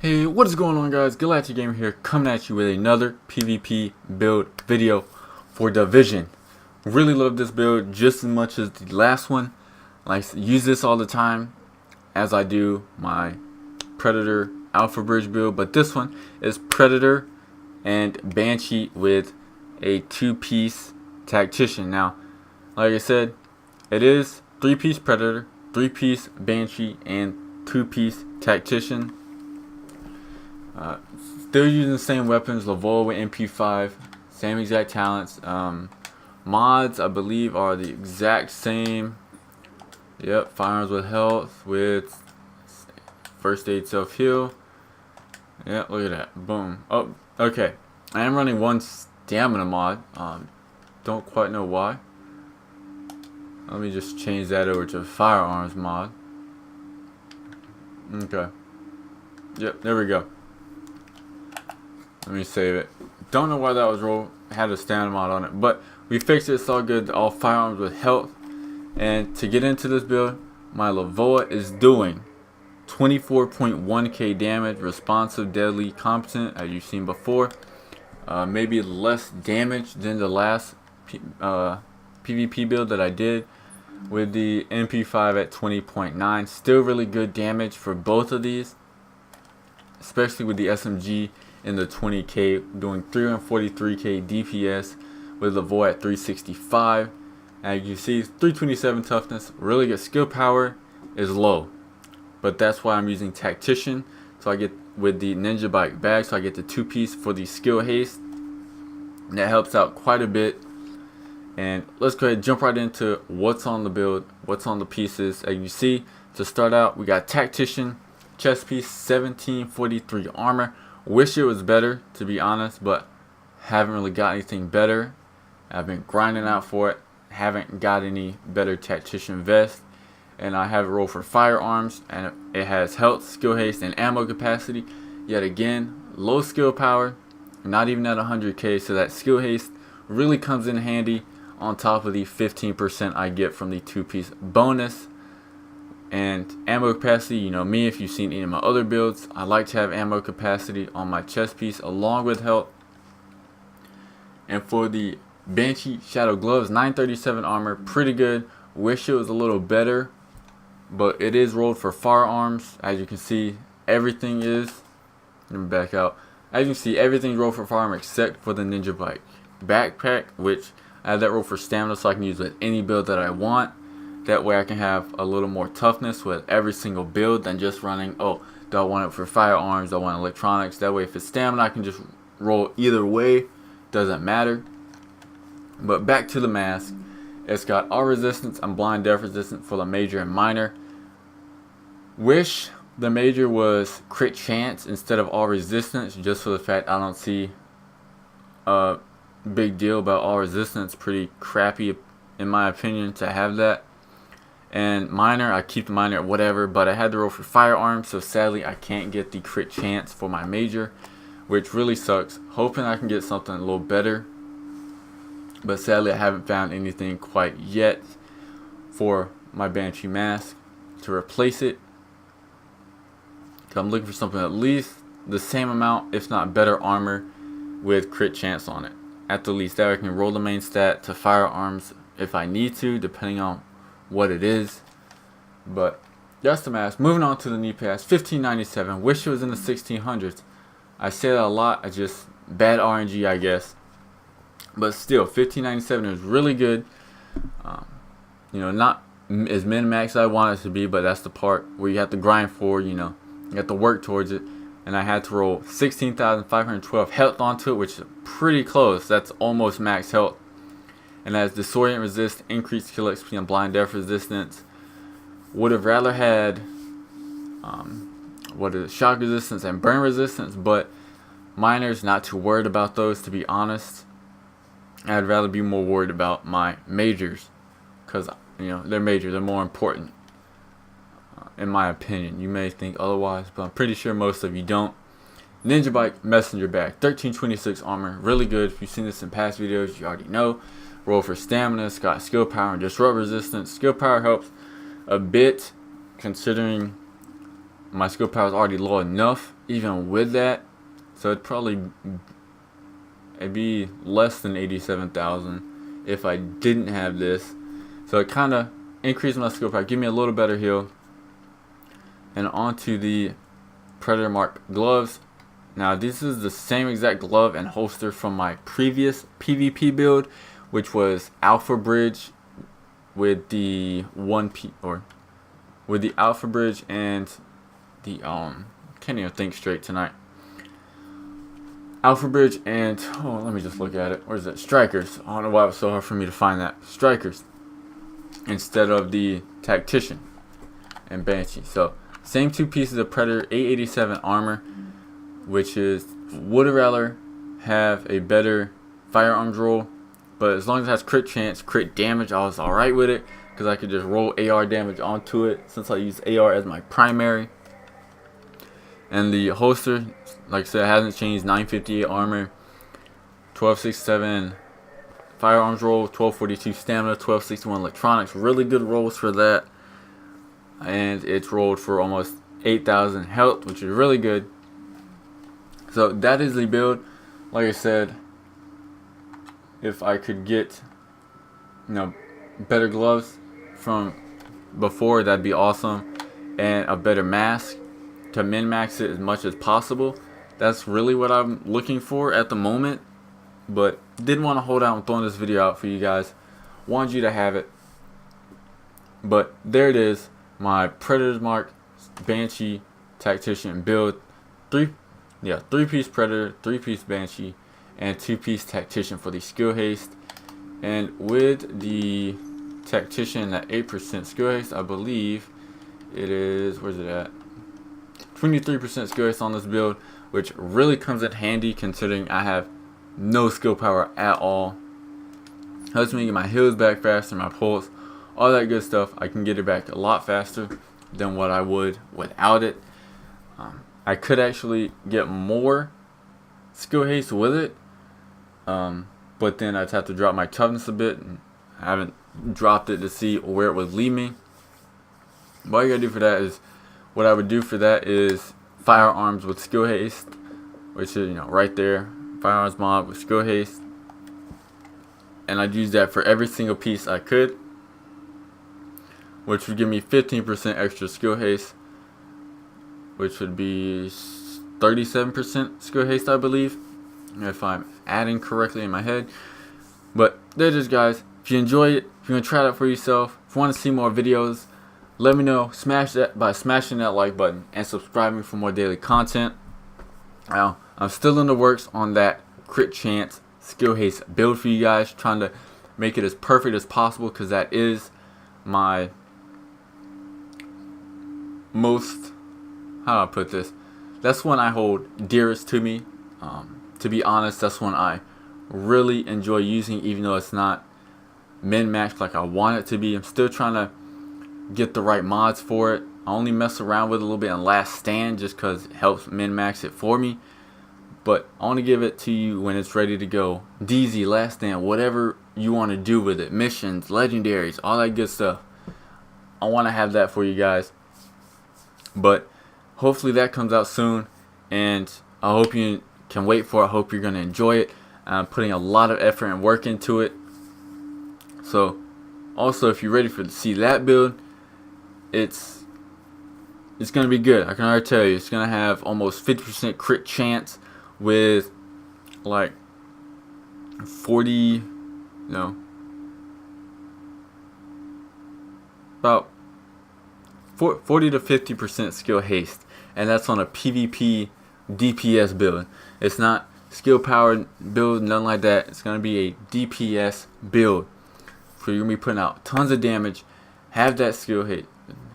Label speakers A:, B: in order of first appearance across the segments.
A: Hey, what is going on, guys? Galactic Gamer here, coming at you with another PvP build video for Division. Really love this build just as much as the last one. Like, use this all the time as I do my Predator Alpha Bridge build, but this one is Predator and Banshee with a two-piece tactician. Now, like I said, it is three-piece Predator, three-piece Banshee, and two-piece tactician. Still using the same weapons, Lavoie with MP5, same exact talents. Mods, I believe, are the exact same. Yep, firearms with health, with first aid self-heal. Yep, look at that. Boom. Oh, okay. I am running one stamina mod. Don't quite know why. Let me just change that over to firearms mod. Okay. Yep, there we go. Let me save it. Don't know why that was rolled. Had a stamina mod on it, but we fixed it. It's all good. All firearms with health. And to get into this build, my Lavoie is doing 24.1k damage, responsive, deadly, competent, as you've seen before. Maybe less damage than the last PvP build that I did with the MP5 at 20.9. Still really good damage for both of these, especially with the SMG in the 20k, doing 343k DPS with Lavoie at 365. As you see, 327 toughness. Really good. Skill power is low, but that's why I'm using tactician. So I get with the ninja bike bag, so I get the two-piece for the skill haste. And that helps out quite a bit. And let's go ahead and jump right into what's on the build, what's on the pieces. As you see, to start out, we got tactician, chest piece, 1743 armor. Wish it was better, to be honest, but haven't really got anything better. I've been grinding out for it. Haven't got any better tactician vest. And I have it rolled for firearms, and it has health, skill haste, and ammo capacity. Yet again, low skill power, not even at 100k, so that skill haste really comes in handy on top of the 15% I get from the two-piece bonus. And ammo capacity, you know me, if you've seen any of my other builds, I like to have ammo capacity on my chest piece along with health. And for the Banshee Shadow Gloves, 937 armor, pretty good. Wish it was a little better, but it is rolled for firearms. As you can see, everything is. Let me back out. As you can see, everything's rolled for firearm except for the ninja bike backpack, which I have that rolled for stamina, so I can use with any build that I want. That way I can have a little more toughness with every single build than just running, oh, do I want it for firearms, do I want electronics. That way if it's stamina, I can just roll either way. Doesn't matter. But back to the mask. It's got all resistance and blind death resistance for the major and minor. Wish the major was crit chance instead of all resistance, just for the fact I don't see a big deal about all resistance. Pretty crappy in my opinion to have that. And minor, I keep the minor at whatever, but I had to roll for firearms, so sadly I can't get the crit chance for my major, which really sucks. Hoping I can get something a little better, but sadly I haven't found anything quite yet for my Banshee mask to replace it. So I'm looking for something at least the same amount, if not better armor with crit chance on it. At the least, that way I can roll the main stat to firearms if I need to, depending on what it is. But that's the mask. Moving on to the knee pads, 1597. Wish it was in the 1600s. I say that a lot. I just bad RNG, I guess. But still, 1597 is really good. You know, not as min-max as I want it to be, but that's the part where you have to grind for. You know, you have to work towards it. And I had to roll 16,512 health onto it, which is pretty close. That's almost max health. And as disorient resist, increased kill XP, and blind death resistance. Would have rather had shock resistance and burn resistance, but minors, not too worried about those, to be honest. I'd rather be more worried about my majors, because you know they're major, they're more important in my opinion. You may think otherwise, but I'm pretty sure most of you don't. Ninja bike messenger bag, 1326 armor, really good. If you've seen this in past videos, you already know. Roll for stamina, it's got skill power and disrupt resistance. Skill power helps a bit considering my skill power is already low enough even with that, so it'd be less than 87,000 if I didn't have this. So it kind of increased my skill power, give me a little better heal. And onto the Predator Mark gloves. Now this is the same exact glove and holster from my previous PvP build, which was Alpha Bridge with the with the Alpha Bridge and the can't even think straight tonight. Alpha Bridge and let me just look at it. Where's that? Strikers. I don't know why it was so hard for me to find that. Strikers instead of the Tactician and Banshee. So same two pieces of Predator 887 armor, which is would rather have a better firearms roll, but as long as it has crit chance, crit damage, I was alright with it because I could just roll AR damage onto it since I use AR as my primary. And the holster, like I said, hasn't changed. 958 armor, 1267 firearms roll, 1242 stamina, 1261 electronics. Really good rolls for that. And it's rolled for almost 8,000 health, which is really good. So that is the build. Like I said, if I could get better gloves from before, that'd be awesome, and a better mask to min-max it as much as possible. That's really what I'm looking for at the moment, but didn't want to hold out and throwing this video out for you guys. Wanted you to have it. But there it is, my Predator's Mark Banshee Tactician build. Three-piece Predator, 3-piece Banshee, and 2-piece Tactician for the skill haste. And with the Tactician at 8% skill haste, I believe it is, where's it at? 23% skill haste on this build, which really comes in handy considering I have no skill power at all. Helps me get my heals back faster, my pulse, all that good stuff. I can get it back a lot faster than what I would without it. I could actually get more skill haste with it, but then I'd have to drop my toughness a bit, and I haven't dropped it to see where it would lead me. But all you gotta do for that is, what I would do for that is firearms with skill haste, which is right there, firearms mod with skill haste, and I'd use that for every single piece I could, which would give me 15% extra skill haste, which would be 37% skill haste, I believe, if I'm adding correctly in my head. But there it is, guys. If you enjoy it, if you want to try it out for yourself, if you want to see more videos, let me know. Smash that by smashing that like button and subscribing for more daily content. Now, I'm still in the works on that crit chance skill haste build for you guys, trying to make it as perfect as possible, because that is my most, how do I put this, that's one I hold dearest to me. To be honest, that's one I really enjoy using, even though it's not min-maxed like I want it to be. I'm still trying to get the right mods for it. I only mess around with it a little bit in Last Stand just because it helps min-max it for me. But I want to give it to you when it's ready to go. DZ, Last Stand, whatever you want to do with it. Missions, legendaries, all that good stuff. I want to have that for you guys. But hopefully that comes out soon, and I hope you can wait for it. I hope you're going to enjoy it. I'm putting a lot of effort and work into it. So also, if you're ready to see that build, it's going to be good. I can already tell you, it's going to have almost 50% crit chance with like 40, about 40 to 50% skill haste, and that's on a PvP DPS build. It's not skill powered build, nothing like that. It's going to be a DPS build. So you're going to be putting out tons of damage, have that skill haste,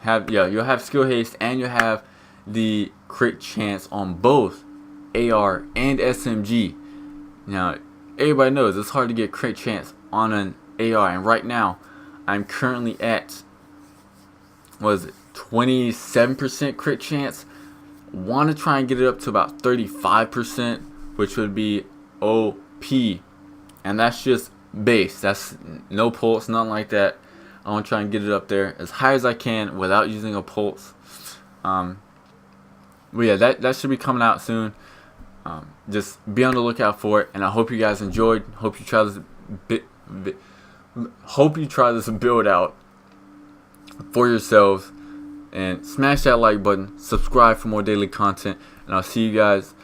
A: you'll have skill haste, and you'll have the crit chance on both AR and SMG. Now, everybody knows it's hard to get crit chance on an AR, and right now I'm currently at, what is it, 27% crit chance. Want to try and get it up to about 35%, which would be OP, and that's just base. That's no pulse, nothing like that. I want to try and get it up there as high as I can without using a pulse. But yeah, that should be coming out soon. Just be on the lookout for it, and I hope you guys enjoyed. Hope you try this build out for yourselves, and smash that like button, subscribe for more daily content, and I'll see you guys